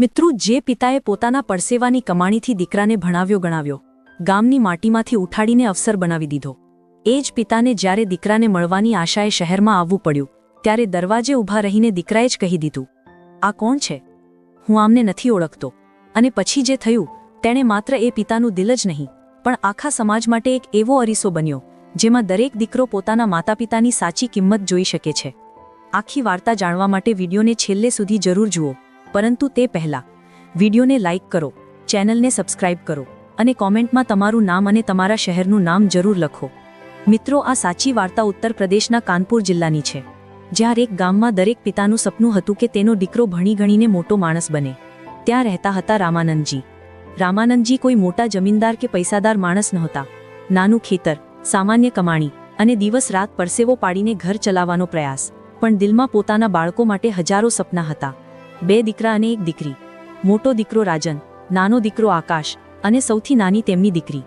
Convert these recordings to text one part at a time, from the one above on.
મિત્રો, જે પિતાએ પોતાના પરસેવાની કમાણીથી દીકરાને ભણાવ્યો ગણાવ્યો, ગામની માટીમાંથી ઉઠાડીને અફસર બનાવી દીધો, એ જ પિતાને જ્યારે દીકરાને મળવાની આશાએ શહેરમાં આવવું પડ્યું, ત્યારે દરવાજે ઊભા રહીને દીકરાએ જ કહી દીધું, આ કોણ છે? હું આમને નથી ઓળખતો. અને પછી જે થયું તેણે માત્ર એ પિતાનું દિલ જ નહીં, પણ આખા સમાજ માટે એક એવો અરીસો બન્યો જેમાં દરેક દીકરો પોતાના માતાપિતાની સાચી કિંમત જોઈ શકે છે. આખી વાર્તા જાણવા માટે વિડીયોને છેલ્લે સુધી જરૂર જુઓ, પરંતુ તે પહેલાં વિડીયોને લાઇક કરો, ચેનલને સબસ્ક્રાઇબ કરો અને કોમેન્ટમાં તમારું નામ અને તમારા શહેરનું નામ જરૂર લખો. મિત્રો, આ સાચી વાર્તા ઉત્તર પ્રદેશના કાનપુર જિલ્લાની છે, જ્યાં એક ગામમાં દરેક પિતાનું સપનું હતું કે તેનો દીકરો ભણી ગણીને મોટો માણસ બને. ત્યાં રહેતા હતા રામાનંદજી. રામાનંદજી કોઈ મોટા જમીનદાર કે પૈસાદાર માણસ નહોતા. નાનું ખેતર, સામાન્ય કમાણી અને દિવસ રાત પરસેવો પાડીને ઘર ચલાવવાનો પ્રયાસ, પણ દિલમાં પોતાના બાળકો માટે હજારો સપના હતા. 2 દીકરા અને 1 દીકરી. મોટો દીકરો રાજન, નાનો દીકરો આકાશ અને સૌથી નાની તેમની દીકરી.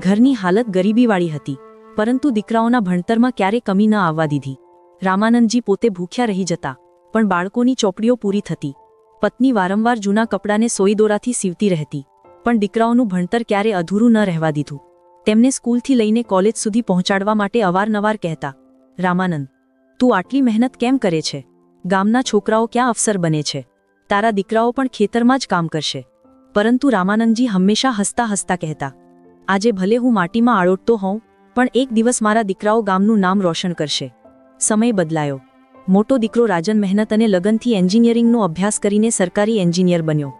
ઘરની હાલત ગરીબીવાળી હતી, પરંતુ દીકરાઓના ભણતરમાં ક્યારેય કમી ન આવવા દીધી. રામાનંદજી પોતે ભૂખ્યા રહી જતા, પણ બાળકોની ચોપડીઓ પૂરી થતી. પત્ની વારંવાર જૂના કપડાને સોઈ દોરાથી સીવતી રહેતી, પણ દીકરાઓનું ભણતર ક્યારે અધૂરું ન રહેવા દીધું. તેમને સ્કૂલથી લઈને કોલેજ સુધી પહોંચાડવા માટે અવારનવાર કહેતા, રામાનંદ, તું આટલી મહેનત કેમ કરે છે? ગામના છોકરાઓ ક્યાં અફસર બને છે? તારા દીકરાઓ પણ ખેતરમાં જ કામ કરશે. પરંતુ રામાનંદજી હંમેશા હસતા હસતા કહેતા, આજે ભલે હું માટીમાં આળોટતો હોઉં, પણ એક દિવસ મારા દીકરાઓ ગામનું નામ રોશન કરશે. સમય બદલાયો. મોટો દીકરો રાજન મહેનત અને લગનથી એન્જિનિયરિંગનો અભ્યાસ કરીને સરકારી એન્જિનિયર બન્યો.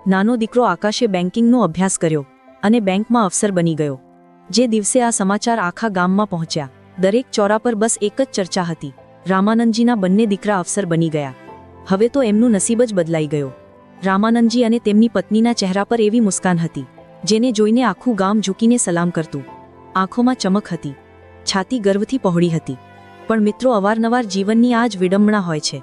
નાનો દીકરો આકાશે બેન્કિંગનો અભ્યાસ કર્યો અને બેંકમાં અફસર બની ગયો. જે દિવસે આ સમાચાર આખા ગામમાં પહોંચ્યા, દરેક ચોરા પર બસ એક જ ચર્ચા હતી, રામાનંદજીના બંને દીકરા અફસર બની ગયા. હવે તો એમનું નસીબ જ બદલાઈ ગયો. રામાનંદજી અને તેમની પત્નીના ચહેરા પર એવી મુસ્કાન હતી, જેને જોઈને આખું ગામ ઝૂકીને સલામ કરતું. આંખોમાં ચમક હતી, છાતી ગર્વથી પહોળી હતી. પણ મિત્રો, અવારનવાર જીવનની આ જ વિડંબણા હોય છે.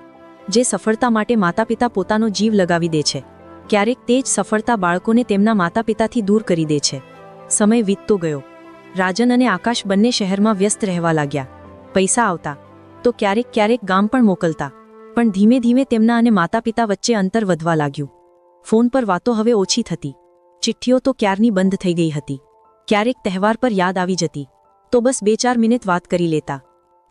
જે સફળતા માટે માતાપિતા પોતાનો જીવ લગાવી દે છે, ક્યારેક તે જ સફળતા બાળકોને તેમના માતાપિતાથી દૂર કરી દે છે. સમય વીતતો ગયો. રાજન અને આકાશ બંને શહેરમાં વ્યસ્ત રહેવા લાગ્યા. પૈસા આવતા તો ક્યારેક ક્યારેક ગામ પણ મોકલતા, પણ ધીમે ધીમે તેમના અને માતાપિતા વચ્ચે અંતર વધવા લાગ્યું. ફોન પર વાતો હવે ઓછી થતી. ચિઠ્ઠીઓ તો ક્યારની બંધ થઈ ગઈ હતી. ક્યારેક તહેવાર પર યાદ આવી જતી તો બસ 2-4 મિનિટ વાત કરી લેતા.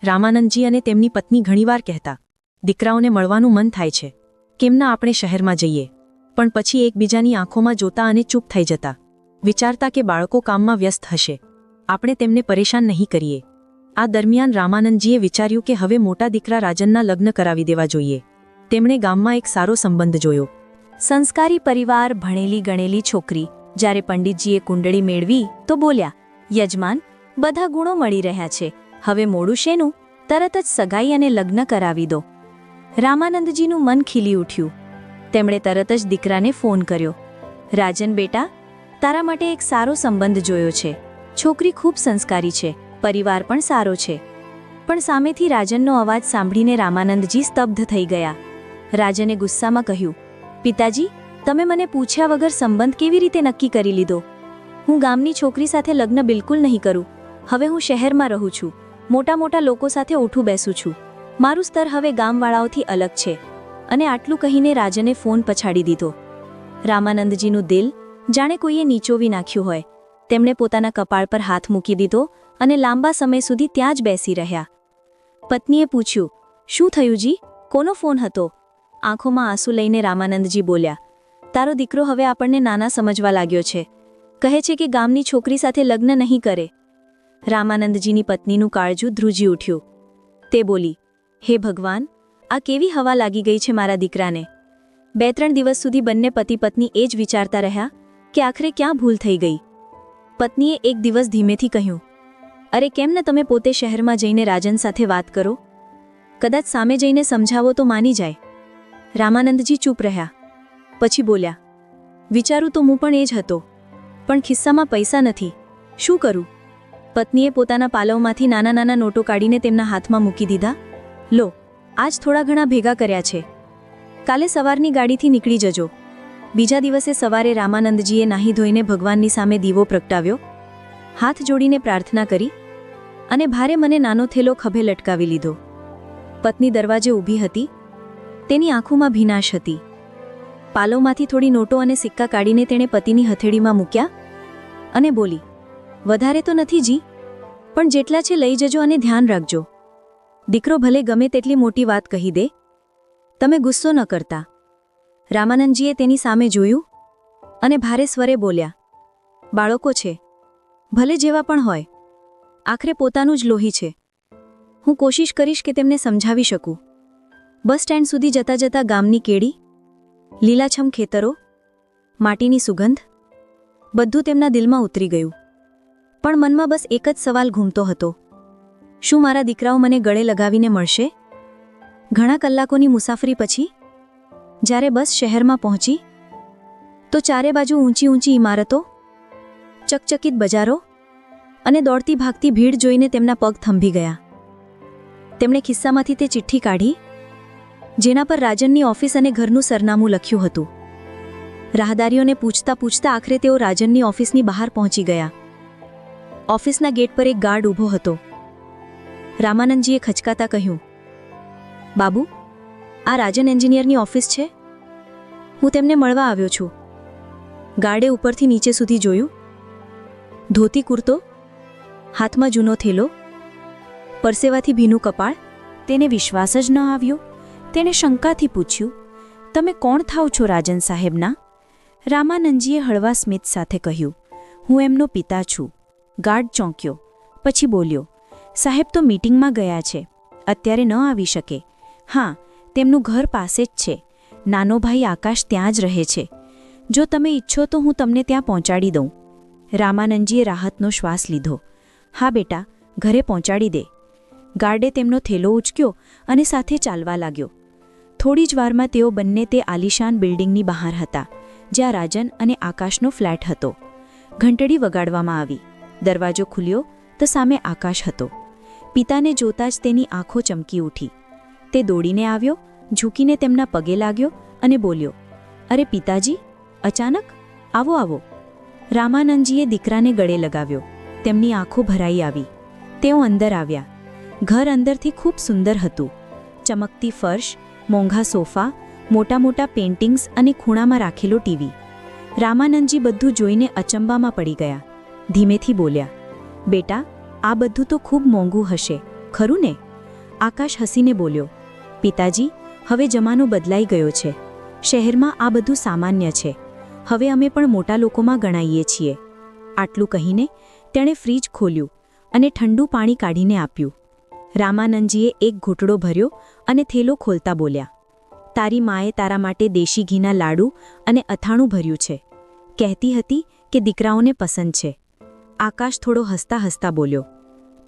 રામાનંદજી અને તેમની પત્ની ઘણીવાર કહેતા, દીકરાઓને મળવાનું મન થાય છે, કેમ ના આપણે શહેરમાં જઈએ? પણ પછી એકબીજાની આંખોમાં જોતા અને ચૂપ થઈ જતા, વિચારતા કે બાળકો કામમાં વ્યસ્ત હશે, આપણે તેમને પરેશાન નહીં કરીએ. આ દરમિયાન રામાનંદજીએ વિચાર્યું કે હવે મોટા દીકરા રાજનના લગ્ન કરાવી દેવા જોઈએ. તેમણે ગામમાં એક સારો સંબંધ જોયો. સંસ્કારી પરિવાર, ભણેલી ગણેલી છોકરી. જ્યારે પંડિતજીએ કુંડળી મેળવી તો બોલ્યા, યજમાન, બધા ગુણો મળી રહ્યા છે, હવે મોડું શેનું? તરત જ સગાઈ અને લગ્ન કરાવી દો. રામાનંદજીનું મન ખીલી ઉઠ્યું. તેમણે તરત જ દીકરાને ફોન કર્યો, રાજન બેટા, તારા માટે એક સારો સંબંધ જોયો છે. છોકરી ખૂબ સંસ્કારી છે, પરિવાર પણ સારો છે. પણ સામેથી રાજનનો અવાજ સાંભળીને રામાનંદજી સ્તબ્ધ થઈ ગયા. રાજને ગુસ્સામાં કહ્યું, પિતાજી, તમે મને પૂછ્યા વગર સંબંધ કેવી રીતે નક્કી કરી લીધો? હું ગામની છોકરી સાથે લગ્ન બિલકુલ નહીં કરું. હવે હું શહેરમાં રહું છું, મોટા મોટા લોકો સાથે ઉઠું બેસું છું. મારું સ્તર હવે ગામવાળાઓથી અલગ છે. અને આટલું કહીને રાજને ફોન પછાડી દીધો. રામાનંદજીનું દિલ જાણે કોઈએ નીચોવી નાખ્યું હોય. તેમણે પોતાના કપાળ પર હાથ મૂકી દીધો અને લાંબા સમય સુધી ત્યાં જ બેસી રહ્યા. પત્નીએ પૂછ્યું, શું થયું જી? કોનો ફોન હતો? આંખોમાં આંસુ લઈને રામાનંદજી બોલ્યા, તારો દીકરો હવે આપણને નાના સમજવા લાગ્યો છે. કહે છે કે ગામની છોકરી સાથે લગ્ન નહીં કરે. રામાનંદજીની પત્નીનું કાળજું ધ્રુજી ઉઠ્યું. તે બોલી, હે ભગવાન, આ કેવી હવા લાગી ગઈ છે મારા દીકરાને. 2-3 દિવસ સુધી બંને પતિ પત્ની એ જ વિચારતા રહ્યા કે આખરે ક્યાં ભૂલ થઈ ગઈ. પત્નીએ એક દિવસ ધીમેથી કહ્યું, અરે કેમ ન તમે પોતે શહેરમાં જઈને રાજન સાથે વાત કરો? કદાચ સામે જઈને સમજાવો તો માની જાય. રામાનંદજી ચૂપ રહ્યા. પછી બોલ્યા, વિચારું તો હું પણ એ જ હતો, પણ ખિસ્સામાં પૈસા નથી, શું કરું? પત્નીએ પોતાના પાલવમાંથી નાના નાના નોટો કાઢીને તેમના હાથમાં મૂકી દીધા. લો, આજ થોડા ઘણા ભેગા કર્યા છે, કાલે સવારની ગાડીથી નીકળી જજો. બીજા દિવસે સવારે રામાનંદજીએ નાહી ધોઈને ભગવાનની સામે દીવો પ્રગટાવ્યો, હાથ જોડીને પ્રાર્થના કરી અને ભારે મને નાનો થેલો ખભે લટકાવી લીધો. પત્ની દરવાજે ઊભી હતી. તેની આંખોમાં ભીનાશ હતી. પાલોમાંથી થોડી નોટો અને સિક્કા કાઢીને તેણે પતિની હથેળીમાં મૂક્યા અને બોલી, વધારે તો નથી જી, પણ જેટલા છે લઈ જજો અને ધ્યાન રાખજો. દીકરો ભલે ગમે તેટલી મોટી વાત કહી દે, તમે ગુસ્સો ન કરતા. રામાનંદજીએ તેની સામે જોયું અને ભારે સ્વરે બોલ્યા, બાળકો છે, ભલે જેવા પણ હોય, આખરે પોતાનું જ લોહી છે. હું કોશિશ કરીશ કે તેમને સમજાવી શકું. બસ સ્ટેન્ડ સુધી જતા જતા ગામની કેડી, લીલાછમ ખેતરો, માટીની સુગંધ, બધું તેમના દિલમાં ઉતરી ગયું. પણ મનમાં બસ એક જ સવાલ ઘૂમતો હતો, શું મારા દીકરાઓ મને ગળે લગાવીને મળશે? ઘણા કલાકોની મુસાફરી પછી જ્યારે બસ શહેરમાં પહોંચી તો ચારે બાજુ ઊંચી ઊંચી ઇમારતો, ચકચકિત બજારો અને દોડતી ભાગતી ભીડ જોઈને તેમના પગ થંભી ગયા. તેમણે ખિસ્સામાંથી તે ચિઠ્ઠી કાઢી જેના પર રાજનની ઓફિસ અને ઘરનું સરનામું લખ્યું હતું. રાહદારીઓને પૂછતા પૂછતા આખરે તેઓ રાજનની ઓફિસની બહાર પહોંચી ગયા. ઓફિસના ગેટ પર એક ગાર્ડ ઊભો હતો. રામાનંદજીએ ખચકાતા કહ્યું, બાબુ, આ રાજન એન્જિનિયરની ઓફિસ છે? હું તેમને મળવા આવ્યો છું. ગાર્ડે ઉપરથી નીચે સુધી જોયું. ધોતી કુર્તો, હાથમાં જૂનો થેલો, પરસેવાથી ભીનું કપાળ. તેને વિશ્વાસ જ ન આવ્યો. તેણે શંકાથી પૂછ્યું, તમે કોણ થાવ છો રાજન સાહેબના? રામાનંદજીએ હળવા સ્મિત સાથે કહ્યું, હું એમનો પિતા છું. ગાર્ડ ચોંક્યો, પછી બોલ્યો, સાહેબ તો મીટિંગમાં ગયા છે, અત્યારે ન આવી શકે. હા, તેમનું ઘર પાસે જ છે. નાનો ભાઈ આકાશ ત્યાં જ રહે છે. જો તમે ઈચ્છો તો હું તમને ત્યાં પહોંચાડી દઉં. રામાનંદજીએ રાહતનો શ્વાસ લીધો. હા બેટા, ઘરે પહોંચાડી દે. ગાર્ડે તેમનો થેલો ઉચક્યો અને સાથે ચાલવા લાગ્યો. થોડી જ વારમાં તેઓ બંને તે આલિશાન બિલ્ડિંગની બહાર હતા જ્યાં રાજન અને આકાશનો ફ્લેટ હતો. ઘંટડી વગાડવામાં આવી. દરવાજો ખુલ્યો તો સામે આકાશ હતો. પિતાને જોતાં જ તેની આંખો ચમકી ઉઠી. તે દોડીને આવ્યો, ઝૂકીને તેમના પગે લાગ્યો અને બોલ્યો, અરે પિતાજી, અચાનક? આવો આવો. રામાનંદજીએ દીકરાને ગળે લગાવ્યો. તેમની આંખો ભરાઈ આવી. તેઓ અંદર આવ્યા. ઘર અંદરથી ખૂબ સુંદર હતું. ચમકતી ફર્શ, મોંઘા સોફા, મોટા મોટા પેઇન્ટિંગ્સ અને ખૂણામાં રાખેલો ટીવી. રામાનંદજી બધું જોઈને અચંબામાં પડી ગયા. ધીમેથી બોલ્યા, બેટા, આ બધું તો ખૂબ મોંઘું હશે, ખરું ને? આકાશ હસીને બોલ્યો, પિતાજી, હવે જમાનો બદલાઈ ગયો છે. શહેરમાં આ બધું સામાન્ય છે. હવે અમે પણ મોટા લોકોમાં ગણાઈએ છીએ. આટલું કહીને તેણે ફ્રીજ ખોલ્યું અને ઠંડુ પાણી કાઢીને આપ્યું. રામાનંદજીએ એક ઘૂંટડો ભર્યો અને થેલો ખોલતા બોલ્યા, તારી માએ તારા માટે દેશી ઘીના લાડુ અને અથાણું ભર્યું છે. કહેતી હતી કે દીકરાઓને પસંદ છે. આકાશ થોડો હસતા હસતા બોલ્યો,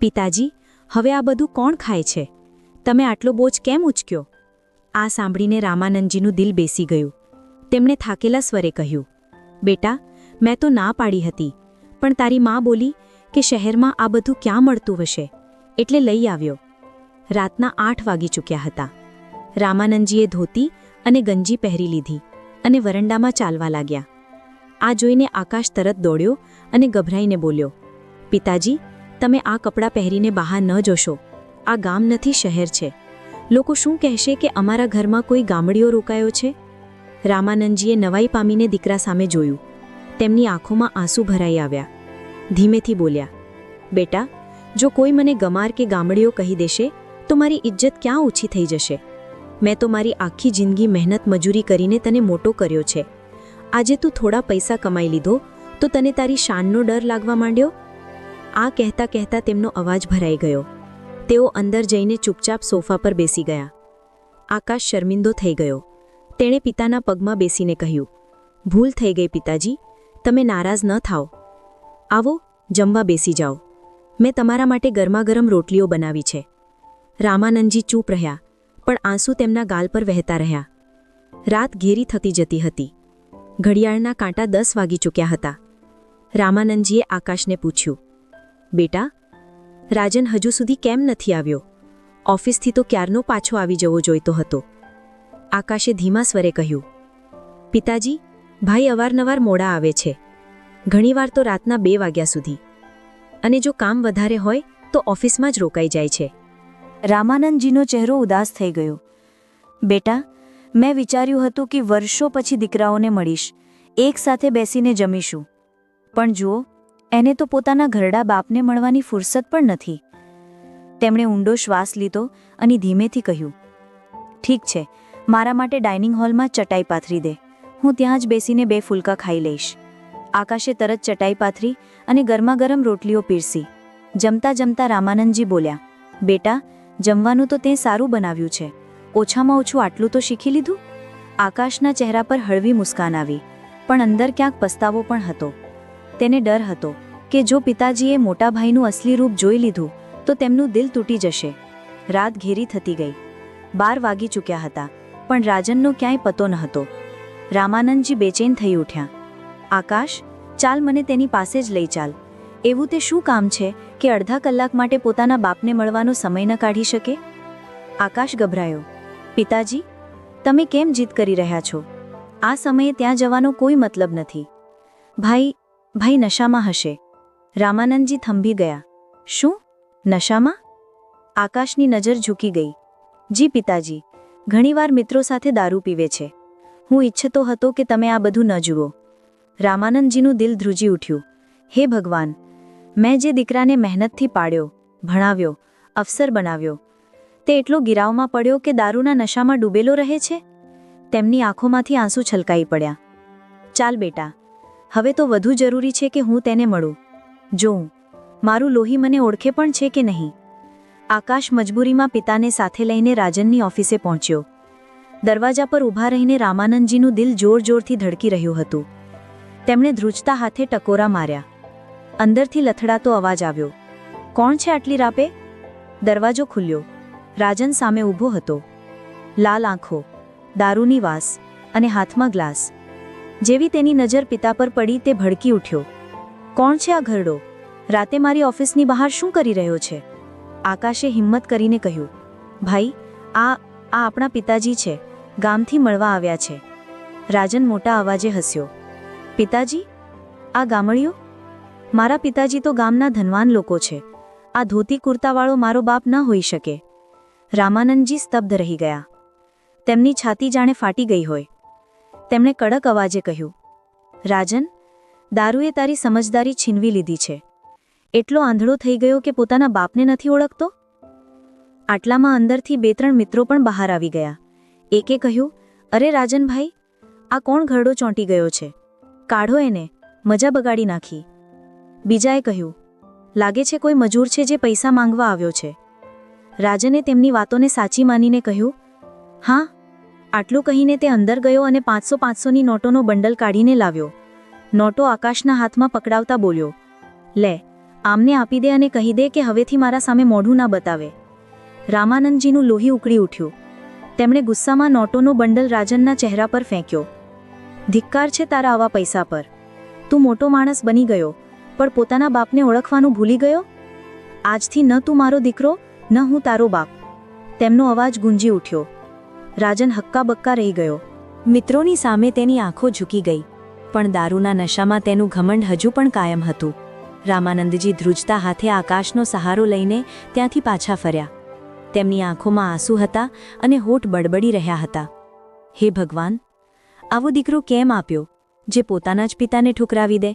પિતાજી, હવે આ બધું કોણ ખાય છે? તમે આટલો બોજ કેમ ઉચક્યો? આ સાંભળીને રામાનંદજીનું દિલ બેસી ગયું. તેમણે થાકેલા સ્વરે કહ્યું, બેટા, મેં તો ના પાડી હતી, પણ તારી મા બોલી કે શહેરમાં આ બધું ક્યાં મળતું હશે, એટલે લઈ આવ્યો. રાતના 8 વાગી ચૂક્યા હતા. રામાનંદજીએ ધોતી અને ગંજી પહેરી લીધી અને વરંડામાં ચાલવા લાગ્યા. આ જોઈને આકાશ તરત દોડ્યો અને ગભરાઈને બોલ્યો, પિતાજી, તમે આ કપડાં પહેરીને બહાર ન જોશો. આ ગામ નથી, શહેર છે. લોકો શું કહેશે કે અમારા ઘરમાં કોઈ ગામડીઓ રોકાયો છે? રામાનંદજીએ નવાઈ પામીને દીકરા સામે જોયું. તેમની આંખોમાં આંસુ ભરાઈ આવ્યા. ધીમેથી બોલ્યા, બેટા, જો કોઈ મને ગમાર કે ગામડીઓ કહી દેશે તો મારી ઇજ્જત ક્યાં ઓછી થઈ જશે? મેં તો મારી આખી જિંદગી મહેનત મજૂરી કરીને તને મોટો કર્યો છે. આજે તું થોડા પૈસા કમાઈ લીધો તો તને તારી શાનનો ડર લાગવા માંડ્યો? આ કહેતા કહેતા તેમનો અવાજ ભરાઈ ગયો. તેઓ અંદર જઈને ચૂપચાપ સોફા પર બેસી ગયા. આકાશ શર્મિંદો થઈ ગયો. તેણે પિતાના પગમાં બેસીને કહ્યું, ભૂલ થઈ ગઈ પિતાજી, તમે નારાજ ન થાઓ. આવો, જમવા બેસી જાઓ. મેં તમારા માટે ગરમાગરમ રોટલીઓ બનાવી છે. રામાનંદજી ચૂપ રહ્યા, પણ આંસુ તેમના ગાલ પર વહેતા રહ્યા. રાત ઘેરી થતી જતી હતી. ઘડિયાળના કાંટા 10 વાગી ચૂક્યા હતા. રામાનંદજીએ આકાશને પૂછ્યું, બેટા, રાજન હજુ સુધી કેમ નથી આવ્યો? ઓફિસથી તો ક્યારનો પાછો આવી જવો જોઈતો હતો. આકાશે ધીમા સ્વરે કહ્યું, પિતાજી, ભાઈ અવારનવાર મોડા આવે છે. ઘણીવાર તો રાતના 2 વાગ્યા સુધી. અને જો કામ વધારે હોય તો ઓફિસમાં જ રોકાઈ જાય છે. રામાનંદજીનો ચહેરો ઉદાસ થઈ ગયો. બેટા, મેં વિચાર્યું હતું કે વર્ષો પછી દીકરાઓને મળીશ, એક સાથે બેસીને જમીશું. પણ જુઓ, એને તો પોતાના ઘરડા બાપને મળવાની ફુરસદ પણ નથી. તેમણે ઊંડો શ્વાસ લીધો અને ધીમેથી કહ્યું, ઠીક છે, મારા માટે ડાઇનિંગ હોલમાં ચટાઈ પાથરી દે. હું ત્યાં જ બેસીને 2 ફુલકા ખાઈ લઈશ. આકાશે તરત ચટાઈ પાથરી અને ગરમાગરમ રોટલીઓ પીરસી. જમતા જમતા રામાનંદજી બોલ્યા, બેટા, જમવાનું તો તે સારું બનાવ્યું છે. ઓછામાં ઓછું આટલું તો શીખી લીધું. આકાશના ચહેરા પર હળવી મુસ્કાન આવી, પણ અંદર ક્યાંક પસ્તાવો પણ હતો. તેને ડર હતો કે જો પિતાજીએ મોટા ભાઈનું અસલી રૂપ જોઈ લીધું તો તેમનું દિલ તૂટી જશે. રાત ઘેરી થતી ગઈ. 12 વાગી ચૂક્યા હતા, પણ રાજનનો ક્યાંય પતો ન હતો. રામાનંદજી બેચેન થઈ ઉઠ્યા. આકાશ, ચાલ, મને તેની પાસે જ લઈ ચાલ. એવું તે શું કામ છે કે અડધા કલાક માટે પોતાના બાપને મળવાનો સમય ન કાઢી શકે? આકાશ ગભરાયો. પિતાજી, તમે કેમ જીદ કરી રહ્યા છો? આ સમયે ત્યાં જવાનો કોઈ મતલબ નથી. ભાઈ નશામાં હશે. રામાનંદજી થંભી ગયા. શું? નશામાં? આકાશની નજર ઝૂકી ગઈ. જી પિતાજી, ઘણીવાર મિત્રો સાથે દારૂ પીવે છે. હું ઈચ્છતો હતો કે તમે આ બધું ન જુઓ. રામાનંદજીનું દિલ ધ્રુજી ઉઠ્યું. હે ભગવાન, મેં જે દીકરાને મહેનતથી પાળ્યો, ભણાવ્યો, અફસર બનાવ્યો, તે એટલો ગિરાવમાં પડ્યો કે દારૂના નશામાં ડૂબેલો રહે છે? તેમની આંખોમાંથી આંસુ છલકાઈ પડ્યા. ચાલ બેટા, હવે તો વધુ જરૂરી છે કે હું તેને મળું, જોઉં મારું લોહી મને ઓળખે પણ છે કે નહીં. આકાશ મજબૂરીમાં પિતાને સાથે લઈને રાજનની ઓફિસે પહોંચ્યો. દરવાજા પર ઊભા રહીને રામાનંદજીનું દિલ જોર જોરથી ધડકી રહ્યું હતું. તેમણે ધ્રુજતા હાથે ટકોરા માર્યા. અંદરથી લથડાતો અવાજ આવ્યો. કોણ છે આટલી રાપે? દરવાજો ખુલ્યો. રાજન સામે ઊભો હતો. લાલ આંખો, દારૂની વાસ અને હાથમાં ગ્લાસ. જેવી તેની નજર પિતા પર પડી તે ભડકી ઉઠ્યો. કોણ છે આ ઘરડો? રાતે મારી ઓફિસની બહાર શું કરી રહ્યો છે? આકાશે હિંમત કરીને કહ્યું, ભાઈ, આ આપણા પિતાજી છે, ગામથી મળવા આવ્યા છે. રાજન મોટા અવાજે હસ્યો. પિતાજી? આ ગામડિયો? મારા પિતાજી તો ગામના ધનવાન લોકો છે. આ ધોતી કુર્તાવાળો મારો બાપ ન હોઈ શકે. રામાનંદજી સ્તબ્ધ રહી ગયા. તેમની છાતી જાણે ફાટી ગઈ હોય. તેમણે કડક અવાજે કહ્યું, રાજન, દારૂએ તારી સમજદારી છીનવી લીધી છે. એટલો આંધળો થઈ ગયો કે પોતાના બાપને નથી ઓળખતો? આટલામાં અંદરથી 2-3 મિત્રો પણ બહાર આવી ગયા. એકે કહ્યું, અરે રાજનભાઈ, આ કોણ ઘરડો ચોંટી ગયો છે? કાઢો એને, મજા બગાડી નાખી. બીજાએ કહ્યું, લાગે છે કોઈ મજૂર છે જે પૈસા માંગવા આવ્યો છે. રાજને તેમની વાતોને સાચી માનીને કહ્યું, હા. આટલું કહીને તે અંદર ગયો અને 500-500ની નોટોનો બંડલ કાઢીને લાવ્યો. નોટો આકાશના હાથમાં પકડાવતા બોલ્યો, લે, આમને આપી દે અને કહી દે કે હવેથી મારા સામે મોઢું ના બતાવે. રામાનંદજીનું લોહી ઉકળી ઉઠ્યું. તેમણે ગુસ્સામાં નોટોનો બંડલ રાજનના ચહેરા પર ફેંક્યો. ધિક્કાર છે તારા આવા પૈસા પર. તું મોટો માણસ બની ગયો, પણ પોતાના બાપને ઓળખવાનું ભૂલી ગયો. આજથી ન તું મારો દીકરો, ન હું તારો બાપ. તેમનો અવાજ ગુંજી ઉઠ્યો. રાજન હક્કાબક્કા રહી ગયો. મિત્રોની સામે તેની આંખો ઝૂકી ગઈ, પણ દારૂના નશામાં તેનું ઘમંડ હજુ પણ કાયમ હતું. રામાનંદજી ધ્રુજતા હાથે આકાશનો સહારો લઈને ત્યાંથી પાછા ફર્યા. તેમની આંખોમાં આંસુ હતા અને હોઠ બડબડી રહ્યા હતા. હે ભગવાન, આવો દીકરો કેમ આપ્યો જે પોતાના જ પિતાને ઠુકરાવી દે?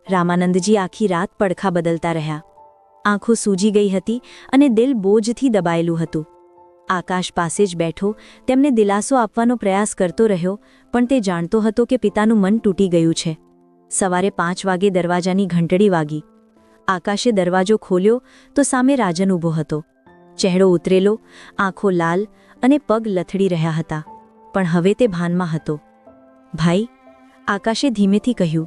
રામાનંદજી આખી રાત પડખા બદલતા રહ્યા. આંખો સૂજી ગઈ હતી અને દિલ બોજથી દબાયેલું હતું. આકાશ પાસે જ બેઠો તેમને દિલાસો આપવાનો પ્રયાસ કરતો રહ્યો, પણ તે જાણતો હતો કે પિતાનું મન તૂટી ગયું છે. સવારે 5 વાગે દરવાજાની ઘંટડી વાગી. આકાશે દરવાજો ખોલ્યો તો સામે રાજન ઊભો હતો. ચહેરો ઉતરેલો, આંખો લાલ અને પગ લથડી રહ્યા હતા, પણ હવે તે ભાનમાં હતો. ભાઈ, આકાશે ધીમેથી કહ્યું.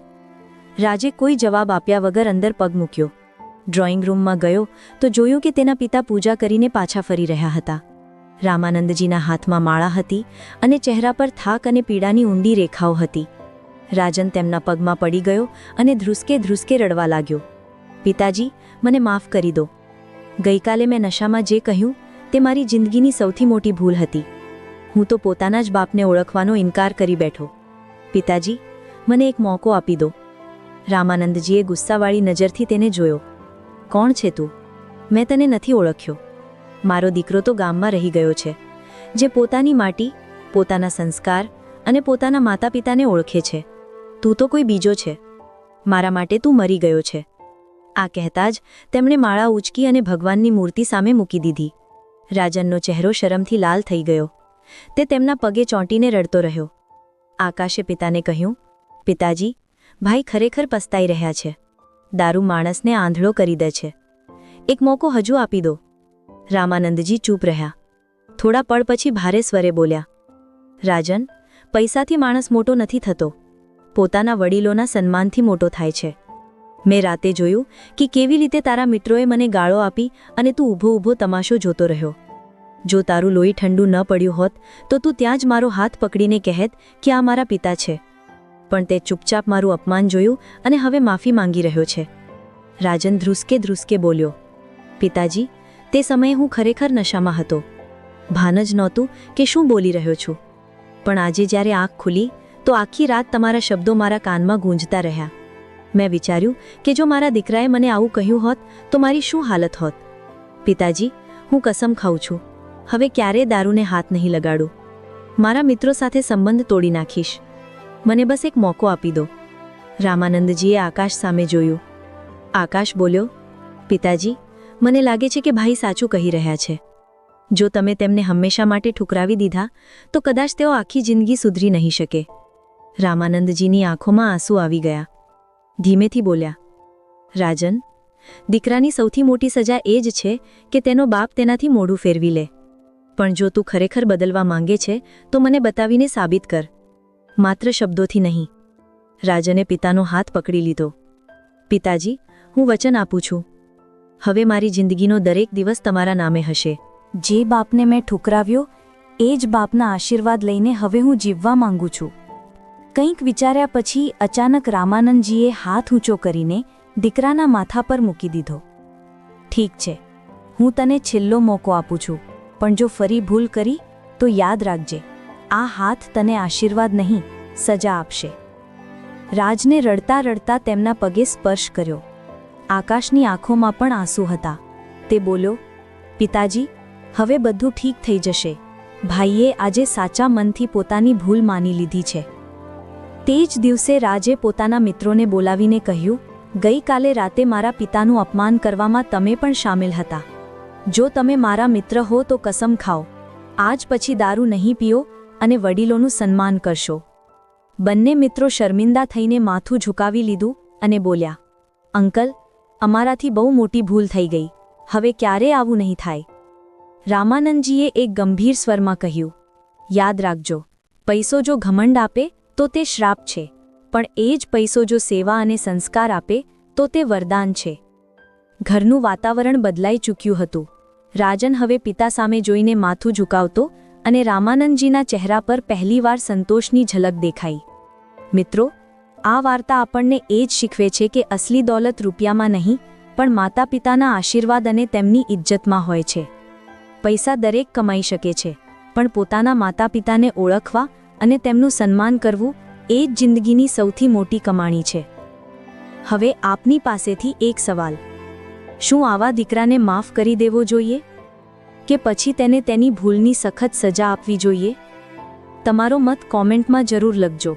રાજે કોઈ જવાબ આપ્યા વગર અંદર પગ મૂક્યો. ડ્રોઈંગ રૂમમાં ગયો તો જોયું કે તેના પિતા પૂજા કરીને પાછા ફરી રહ્યા હતા. રામાનંદજીના હાથમાં માળા હતી અને ચહેરા પર થાક અને પીડાની ઊંડી રેખાઓ હતી. રાજન તેમના પગમાં પડી ગયો અને ધ્રુસકે ધ્રુસકે રડવા લાગ્યો. પિતાજી, મને માફ કરી દો. ગઈકાલે મેં નશામાં જે કહ્યું તે મારી જિંદગીની સૌથી મોટી ભૂલ હતી. હું તો પોતાના જ બાપને ઓળખવાનો ઇનકાર કરી બેઠો. પિતાજી, મને એક મોકો આપી દો. રામાનંદજીએ ગુસ્સાવાળી નજરથી તેને જોયો. કોણ છે તું? મેં તને નથી ઓળખ્યો. મારો દીકરો તો ગામમાં રહી ગયો છે, જે પોતાની માટી, પોતાના સંસ્કાર અને પોતાના માતા પિતાને ઓળખે છે. તું તો કોઈ બીજો છે. મારા માટે તું મરી ગયો છે. આ કહેતા જ તેમણે માળા ઉંચકી અને ભગવાનની મૂર્તિ સામે મૂકી દીધી. રાજનનો ચહેરો શરમથી લાલ થઈ ગયો. તે તેમના પગે ચોંટીને રડતો રહ્યો. આકાશે પિતાને કહ્યું, પિતાજી, ભાઈ ખરેખર પસ્તાઈ રહ્યા છે. દારૂ માણસને આંધળો કરી દે છે. એક મોકો હજુ આપી દો. રામાનંદજી ચૂપ રહ્યા. થોડા પળ પછી ભારે સ્વરે બોલ્યા, રાજન, પૈસાથી માણસ મોટો નથી થતો. પોતાના વડીલોના સન્માનથી મોટો થાય છે. મેં રાતે જોયું કે કેવી રીતે તારા મિત્રોએ મને ગાળો આપી અને તું ઊભો ઊભો તમાશો જોતો રહ્યો. જો તારું લોહી ઠંડુ ન પડ્યું હોત તો તું ત્યાં જ મારો હાથ પકડીને કહેત કે આ મારા પિતા છે. પણ તે ચૂપચાપ મારું અપમાન જોયું અને હવે માફી માંગી રહ્યો છે. રાજન ધ્રુસકે ધ્રુસકે બોલ્યો, પિતાજી, તે સમયે હું ખરેખર નશામાં હતો. ભાન જ નહોતું કે શું બોલી રહ્યો છું. પણ આજે જ્યારે આંખ ખુલી તો આખી રાત તમારા શબ્દો મારા કાનમાં ગૂંજતા રહ્યા. મેં વિચાર્યું કે જો મારા દીકરાએ મને આવું કહ્યું હોત તો મારી શું હાલત હોત. પિતાજી, હું કસમ ખાઉં છું, હવે ક્યારેય દારૂને હાથ નહીં લગાડું. મારા મિત્રો સાથે સંબંધ તોડી નાખીશ. મને બસ એક મોકો આપી દો. રામાનંદજીએ આકાશ સામે જોયું. આકાશ બોલ્યો, પિતાજી, મને લાગે છે કે ભાઈ સાચું કહી રહ્યા છે. જો તમે તેમને હંમેશા માટે ઠુકરાવી દીધા તો કદાચ તેઓ આખી જિંદગી સુધરી નહીં શકે. રામાનંદજીની આંખોમાં આંસુ આવી ગયા. ધીમેથી બોલ્યા, રાજન, દીકરાની સૌથી મોટી સજા એ જ છે કે તેનો બાપ તેનાથી મોઢું ફેરવી લે. પણ જો તું ખરેખર બદલવા માંગે છે તો મને બતાવીને સાબિત કર, માત્ર શબ્દોથી નહીં. રાજને પિતાનો હાથ પકડી લીધો. પિતાજી, હું વચન આપું છું, હવે મારી જિંદગીનો દરેક દિવસ તમારા નામે હશે. જે બાપને મેં ઠુકરાવ્યો એ જ બાપના આશીર્વાદ લઈને હવે હું જીવવા માંગુ છું. કંઈક વિચાર્યા પછી અચાનક રામાનંદજીએ હાથ ઊંચો કરીને દીકરાના માથા પર મૂકી દીધો. ઠીક છે, હું તને છેલ્લો મોકો આપું છું, પણ જો ફરી ભૂલ કરી તો યાદ રાખજે, આ હાથ તને આશીર્વાદ નહીં, સજા આપશે. રાજને રડતા રડતા તેમના પગે સ્પર્શ કર્યો. આકાશની આંખોમાં પણ આંસુ હતા. તે બોલ્યો, પિતાજી, હવે બધું ઠીક થઈ જશે. ભાઈએ આજે સાચા મનથી પોતાની ભૂલ માની લીધી છે. તે જ દિવસે રાજે પોતાના મિત્રોને બોલાવીને કહ્યું, ગઈકાલે રાતે મારા પિતાનું અપમાન કરવામાં તમે પણ શામેલ હતા. જો તમે મારા મિત્ર હો તો કસમ ખાઓ, આજ પછી દારૂ નહીં પીઓ અને વડીલોનું સન્માન કરશો. બંને મિત્રો શર્મિંદા થઈને માથું ઝુકાવી લીધું અને બોલ્યા, અંકલ, અમારાથી બહુ મોટી ભૂલ થઈ ગઈ, હવે ક્યારેય આવું નહીં થાય. રામાનંદજીએ એક ગંભીર સ્વરમાં કહ્યું, યાદ રાખજો, પૈસો જો ઘમંડ આપે તો તે શ્રાપ છે, પણ એ જ પૈસો જો સેવા અને સંસ્કાર આપે તો તે વરદાન છે. ઘરનું વાતાવરણ બદલાઈ ચૂક્યું હતું. રાજન હવે પિતા સામે જોઈને માથું ઝુકાવતો અને રામાનંદજીના ચહેરા પર પહેલીવાર સંતોષની ઝલક દેખાઈ. મિત્રો, આ વાર્તા આપણને એ જ શીખવે છે કે અસલી દોલત રૂપિયામાં નહીં પણ માતા પિતાના આશીર્વાદ અને તેમની ઇજ્જતમાં હોય છે. પૈસા દરેક કમાઈ શકે છે, પણ પોતાના માતા પિતાને ઓળખવા અને તેમનું સન્માન કરવું એ જ જિંદગીની સૌથી મોટી કમાણી છે. હવે આપની પાસેથી એક સવાલ, શું આવા દીકરાને માફ કરી દેવો જોઈએ કે પછી તેને તેની ભૂલની સખત સજા આપવી જોઈએ? તમારો મત કોમેન્ટમાં જરૂર લખજો.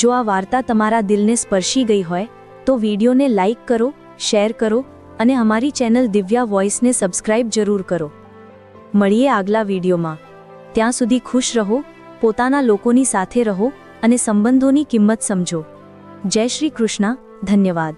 જો આ વાર્તા તમારા દિલને સ્પર્શી ગઈ હોય તો વિડીયોને લાઇક કરો, શેર કરો અને અમારી ચેનલ દિવ્યા વોઇસને સબસ્ક્રાઇબ જરૂર કરો. મળીએ આગલા વિડીયોમાં. ત્યાં સુધી ખુશ રહો, પોતાના લોકોની સાથે રહો અને સંબંધોની કિંમત સમજો. જય શ્રી કૃષ્ણ. ધન્યવાદ.